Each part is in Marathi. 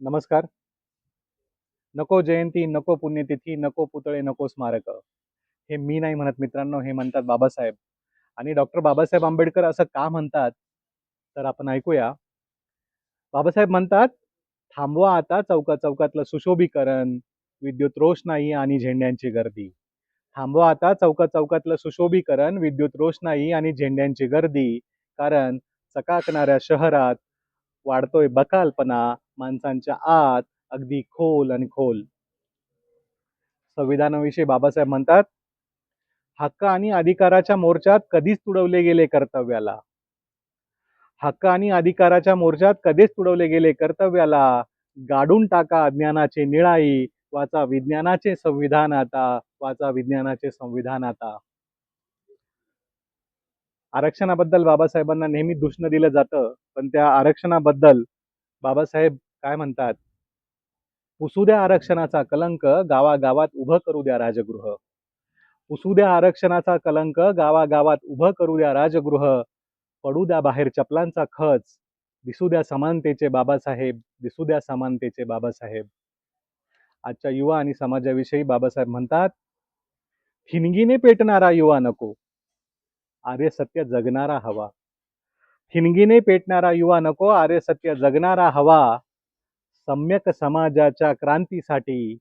नमस्कार. नको जयंती, नको पुण्यतिथी, नको पुतळे, नको स्मारक. हे मी नाही म्हणत मित्रांनो, हे म्हणतात बाबासाहेब. आणि डॉक्टर बाबासाहेब आंबेडकर असं का म्हणतात? तर आपण ऐकूया. बाबासाहेब म्हणतात, "थांबवा आता चौकाचौकातलं सुशोभीकरण, विद्युत रोषणाई आणि झेंड्यांची गर्दी. थांबवा आता चौकाचौकातलं सुशोभीकरण, विद्युत रोषणाई आणि झेंड्यांची गर्दी. कारण चकाकणाऱ्या शहरात वाढतोय बकालपणा, माणसांच्या आत अगदी खोल आणि खोल." संविधानाविषयी बाबासाहेब म्हणतात, हक्क आणि अधिकाराच्या मोर्चात कधीच तुडवले गेले कर्तव्याला. हक्क आणि अधिकाराच्या मोर्चात कधीच तुडवले गेले कर्तव्याला. गाडून टाका अज्ञानाचे निळाई, वाचा विज्ञानाचे संविधान आता, वाचा विज्ञानाचे संविधान आता. आरक्षणाबद्दल बाबासाहेबांना नेहमी दूषणं दिलं जातं, पण त्या आरक्षणाबद्दल बाबासाहेब काय म्हणतात? पुसू द्या आरक्षणाचा कलंक, गावागावात उभं करू द्या राजगृह. पुसू द्या आरक्षणाचा कलंक, गावागावात उभं करू द्या राजगृह. पडू द्या बाहेर चपलांचा खच, दिसू द्या समानतेचे बाबासाहेब, दिसू द्या समानतेचे बाबासाहेब. आजच्या युवा आणि समाजाविषयी बाबासाहेब म्हणतात, ठिणगीने पेटणारा युवा नको, आर्य सत्य जगणारा हवा. ठिणगीने पेटणारा युवा नको, आर्य सत्य जगणारा हवा. सम्यक समाजाच्या क्रांतीसाठी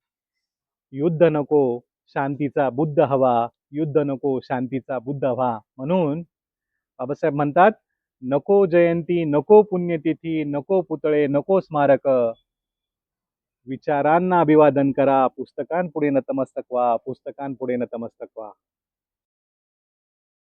युद्ध नको, शांतीचा बुद्ध हवा. युद्ध नको, शांतीचा बुद्ध व्हा. म्हणून बाबासाहेब म्हणतात, नको जयंती, नको पुण्यतिथी, नको पुतळे, नको स्मारक. विचारांना अभिवादन करा, पुस्तकांपुढे नतमस्तक व्हा, पुस्तकांपुढे नतमस्तक व्हा.